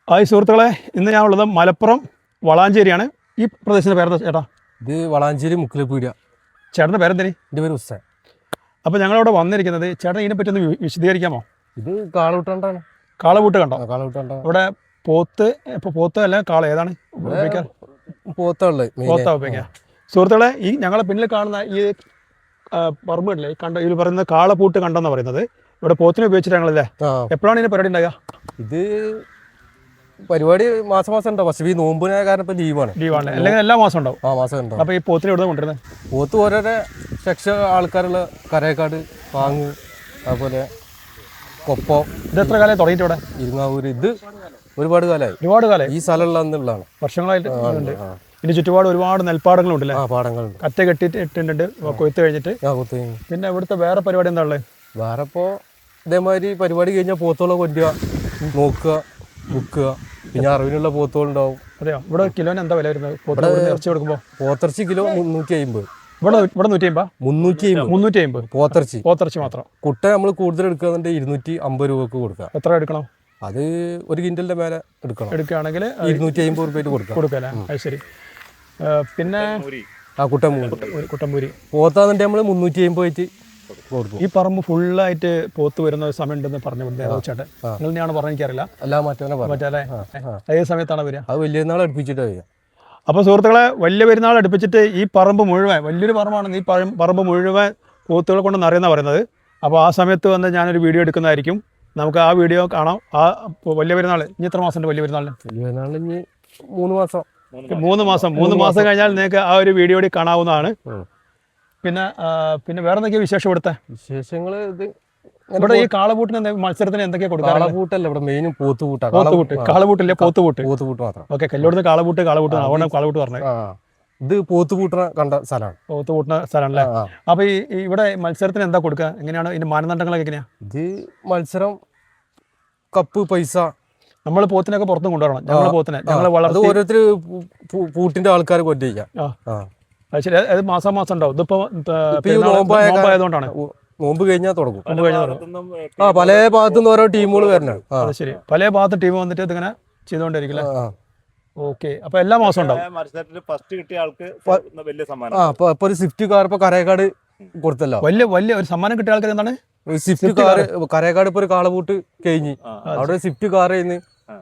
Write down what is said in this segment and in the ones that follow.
Hi സുഹൃത്തുക്കളെ, ഇന്ന് ഞാനുള്ളത് മലപ്പുറം വളാഞ്ചേരിയാണ്. ഈ പ്രദേശത്തിൻ്റെ പേരെന്താ ചേട്ടാ? ഇത് വളാഞ്ചേരി മുക്കിലപ്പീടിയ. ചേട്ടൻ്റെ പേരെന്തേനി? എൻ്റെ പേര് ഉസ്താൻ. അപ്പോൾ ഞങ്ങളിവിടെ വന്നിരിക്കുന്നത്, ചേട്ടൻ ഇതിനെപ്പറ്റി ഒന്ന് വിശദീകരിക്കാമോ? ഇത് കാളകൂട്ടാണ്ടാണ്. കാളപൂട്ട് കണ്ടോ? കാളകൂട്ടാണ്ടാണ്. ഇവിടെ പോത്ത്, ഇപ്പോൾ പോത്ത് അല്ല കാള ഏതാണ് ഉപയോഗിക്കാറ്? പോത്തുള്ളത് പോത്താ ഉപയോഗിക്കുക. സുഹൃത്തുക്കളെ, ഈ ഞങ്ങളെ പിന്നിൽ കാണുന്ന ഈ പറമ്പ് ഇല്ലേ, ഇതിൽ പറയുന്നത് കാളപൂട്ട് കണ്ടെന്നാണ് പറയുന്നത്. ഇവിടെ പോത്തിനെ ഉപയോഗിച്ചിട്ട് ഞങ്ങളല്ലേ. എപ്പോഴാണ് ഇതിന് പരിപാടി ഉണ്ടാകുക? ഇത് പരിപാടി മാസം ഉണ്ടാവും. പക്ഷേ ഈ നോമ്പിനെ കാരണം ഇപ്പം ലീവാണ്. അല്ലെങ്കിൽ എല്ലാ മാസം ഉണ്ടാവും. മാസം ഉണ്ടാവും. അപ്പോൾ ഈ പോത്തിനെ ഇവിടെ കൊണ്ടുവരുന്നത്? പോത്ത് ഓരോരോ ആൾക്കാരുള്ള കരേക്കാട്, പാങ്ങ്, അതുപോലെ കൊപ്പം. ഇത് എത്ര കാലമായി തുടങ്ങിയിട്ട് ഇവിടെ? ഇരുങ്ങാവൂര്. ഇത് ഒരുപാട് കാലമായി. ഈ സ്ഥലമുള്ള അന്നുള്ളതാണ്. വർഷങ്ങളായിട്ട് ഉണ്ട്. ഇതിന് ചുറ്റുപാട് ഒരുപാട് നെൽപ്പാടങ്ങളുണ്ടല്ലേ? പാടങ്ങളുണ്ട്. കറ്റ കെട്ടിയിട്ടുണ്ട് കൊയ്ത്ത് കഴിഞ്ഞിട്ട്. പിന്നെ ഇവിടുത്തെ വേറെ പരിപാടി എന്താ ഉള്ളത്? വേറെ ഇപ്പോൾ ഇതേമാതിരി പരിപാടി കഴിഞ്ഞാൽ പോത്തോളം കൊണ്ടുക, നോക്കുക, വിൽക്കുക. പിന്നെ അറിവിനുള്ള പോത്തോളുണ്ടാവും. അതെയോ? ഇവിടെ കിലോന് എന്താ വില വരുന്നത് ഇറച്ചി കൊടുക്കുമ്പോൾ? പോത്തിറച്ചി കിലോ 350. ഇവിടെ 150? 350 പോത്തിറച്ചി മാത്രം. കുട്ട നമ്മൾ കൂടുതൽ എടുക്കുകയാണെങ്കിൽ 250 രൂപക്ക് കൊടുക്കുക. എത്ര എടുക്കണം? അത് 1 കിൻഡലിന്റെ മേലെ എടുക്കുകയാണെങ്കിൽ 250 രൂപയ്ക്ക് കൊടുക്കാം. അത് ശരി. പിന്നെ കുട്ടമ്പൂരി പോത്താന്നിട്ട് നമ്മൾ 350 ആയിട്ട് കൊടുക്കും. ഈ പറമ്പ് ഫുള്ളായിട്ട് പോത്ത് വരുന്ന ഒരു സമയം ഉണ്ടെന്ന് പറഞ്ഞു ചേട്ടൻ. നിങ്ങൾ തന്നെയാണ് പറഞ്ഞ എനിക്കറിയില്ല. മറ്റേ ഏത് സമയത്താണ് വരിക? അത് വലിയ പെരുന്നാൾ അടുപ്പിച്ചിട്ട് വരിക. അപ്പോൾ സുഹൃത്തുക്കളെ, വലിയ പെരുന്നാൾ അടുപ്പിച്ചിട്ട് ഈ പറമ്പ് മുഴുവൻ, വലിയൊരു പറമ്പാണ്, ഈ പറമ്പ് മുഴുവൻ പോത്തുകൾ കൊണ്ട് നിറയുന്ന പറയുന്നത്. അപ്പോൾ ആ സമയത്ത് വന്ന് ഞാനൊരു വീഡിയോ എടുക്കുന്നതായിരിക്കും. നമുക്ക് ആ വീഡിയോ കാണാം. ആ വലിയ പെരുന്നാൾ ഇനി എത്ര മാസം ഉണ്ട്? വലിയ പെരുന്നാളിന് ഇനി 3 മാസം. 3 മാസം കഴിഞ്ഞാൽ നിങ്ങൾക്ക് ആ ഒരു വീഡിയോ കൂടി കാണാവുന്നതാണ്. പിന്നെ വേറെ എന്തൊക്കെയാ വിശേഷം ഇവിടുത്തെ വിശേഷങ്ങൾ? ഇവിടെ ഈ കാളപൂട്ടിന് മത്സരത്തിന് എന്തൊക്കെയാ കൊടുക്കുക? കാളപൂട്ടല്ല, ഇവിടെ മെയിൻ പോത്തുകൂട്ട്. കാളപൂട്ടില്ലേ? പോത്തുകൂട്ട് മാത്രം. ഓക്കെ, കല്ലോടുന്ന് കാളപൂട്ട് അവിടെ കാളപൂട്ട് പറഞ്ഞത്. ഇത് പോത്തുകൂട്ടണ കണ്ട സ്ഥലമാണ്. പോത്തുകൂട്ടുന്ന സ്ഥലമാണല്ലേ? അപ്പൊ ഈ ഇവിടെ മത്സരത്തിന് എന്താ കൊടുക്കുക? എങ്ങനെയാണ് ഇതിന്റെ മാനദണ്ഡങ്ങളൊക്കെ എങ്ങനെയാ? ഇത് മത്സരം കപ്പ്, പൈസ. നമ്മൾ പോത്തിനൊക്കെ പുറത്തും കൊണ്ടുവരണം. ഞങ്ങൾ വളർത്തി ഓരോരുത്തർ പൂട്ടിന്റെ ആൾക്കാർ കൊണ്ടിരിക്കാം. അത് ശരി. അത് മാസം ഉണ്ടാവും. ഇതിപ്പോ നോമ്പായതുകൊണ്ടാണ്. നോമ്പ് കഴിഞ്ഞാൽ തുടങ്ങും. പല ഭാഗത്തുനിന്ന് ഓരോ ടീമുകൾ വരണം. അത് ശരി. പല ഭാഗത്ത് ടീം വന്നിട്ട് ഇതിങ്ങനെ ചെയ്തുകൊണ്ടിരിക്കും. ഓക്കെ. അപ്പൊ എല്ലാ മാസം ഉണ്ടാവും. അപ്പൊ ഒരു സ്വിഫ്റ്റ് കാർ ഇപ്പൊ കരേക്കാട് കൊടുത്തല്ലോ. വലിയ ഒരു സമ്മാനം കിട്ടിയ ആൾക്കാർ എന്താണ്? സ്വിഫ്റ്റ് കാർ കരേക്കാട് ഇപ്പൊ ഒരു കാളപൂട്ട് കഴിഞ്ഞ് അവിടെ ഒരു സ്വിഫ്റ്റ് കാർ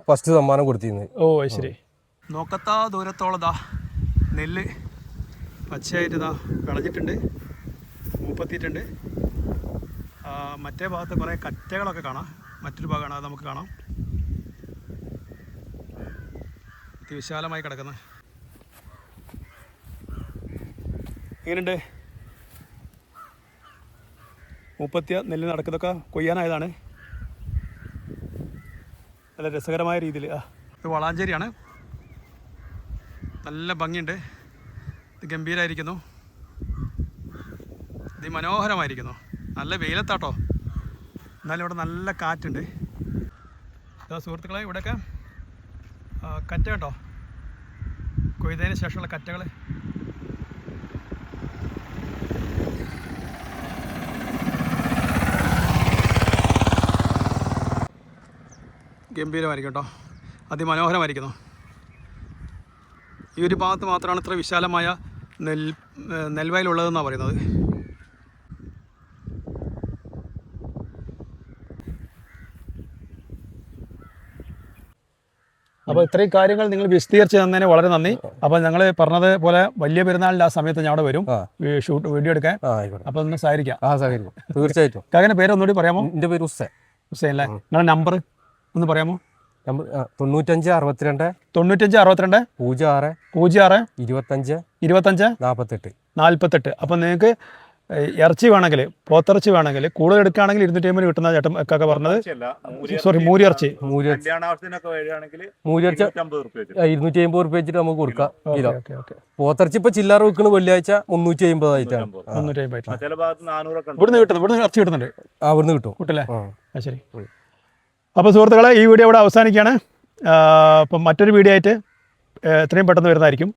ഫസ്റ്റ് സമ്മാനം കൊടുത്തിരുന്നു. ഓ ശരി. നോക്കത്താ ദൂരത്തോളതാ നെല്ല് പച്ചയായിട്ട് ഇതാ വിളഞ്ഞിട്ടുണ്ട്, മൂപ്പത്തിയിട്ടുണ്ട്. മറ്റേ ഭാഗത്ത് കുറേ കറ്റകളൊക്കെ കാണാം. മറ്റൊരു ഭാഗമാണ്, അത് നമുക്ക് കാണാം. വിശാലമായി കിടക്കുന്നത് എങ്ങനെയുണ്ട്? മൂപ്പത്തിയ നെല്ല് നടക്കുന്നതൊക്കെ കൊയ്യാനായതാണ്. നല്ല രസകരമായ രീതിയിൽ. ഇത് വളാഞ്ചേരിയാണ്. നല്ല ഭംഗിയുണ്ട്. ഇത് ഗംഭീരമായിരിക്കുന്നു. ഇത് മനോഹരമായിരിക്കുന്നു. നല്ല വെയിലത്താട്ടോ, എന്നാലും ഇവിടെ നല്ല കാറ്റുണ്ട്. ഇതാ സുഹൃത്തുക്കളെ, ഇവിടെയൊക്കെ കറ്റ കേട്ടോ, കൊയ്തതിന് ശേഷമുള്ള കറ്റകൾ. ഗംഭീരമായിരിക്കും കേട്ടോ, അതിമനോഹരമായിരിക്കുന്നു. ഈ ഒരു ഭാഗത്ത് മാത്രമാണ് ഇത്ര വിശാലമായ നെൽവയലുള്ളതെന്നാണ് പറയുന്നത്. അപ്പോൾ ഇത്രയും കാര്യങ്ങൾ നിങ്ങൾ വിശദീകരിച്ച് തന്നതിന് വളരെ നന്ദി. അപ്പോൾ ഞങ്ങൾ പറഞ്ഞത് പോലെ വലിയ പെരുന്നാളിൻ്റെ ആ സമയത്ത് ഞാൻ അവിടെ വരും വീഡിയോ എടുക്കാൻ. അപ്പോൾ ഒന്ന് സഹകരിക്കാം. തീർച്ചയായിട്ടും. കാക്കൻ്റെ പേര് ഒന്നുകൂടി പറയാമോ? എൻ്റെ പേര് ഹുസൈൻ. ഹുസൈൻ അല്ലേ? നിങ്ങളുടെ നമ്പർ ഒന്ന് പറയാമോ? 95 62 06 25 48. അപ്പം നിങ്ങൾക്ക് ഇറച്ചി വേണമെങ്കിൽ, പോത്തിറച്ചി വേണമെങ്കിൽ കൂടുതൽ എടുക്കുകയാണെങ്കിൽ 250 കിട്ടുന്ന ചേട്ടൻ ഒക്കെ പറഞ്ഞത്. സോറി, മൂരിയിറച്ചി 250 രൂപ വെച്ചിട്ട് നമുക്ക് കൊടുക്കാം കിലോ. പോത്തിറച്ചി ഇപ്പൊ ചില്ലറ വെക്കണ വെള്ളിയാഴ്ച 350 ആയിട്ടാണ്. 350 ഇവിടുന്ന് ഇറച്ചി കിട്ടുന്നുണ്ട്. അവിടുന്ന് കിട്ടും. കിട്ടില്ലേ? ശരി. അപ്പോൾ സുഹൃത്തുക്കളെ, ഈ വീഡിയോ ഇവിടെ അവസാനിക്കുകയാണ്. അപ്പം മറ്റൊരു വീഡിയോ ആയിട്ട് എത്രയും പെട്ടെന്ന് വരുന്നതായിരിക്കും.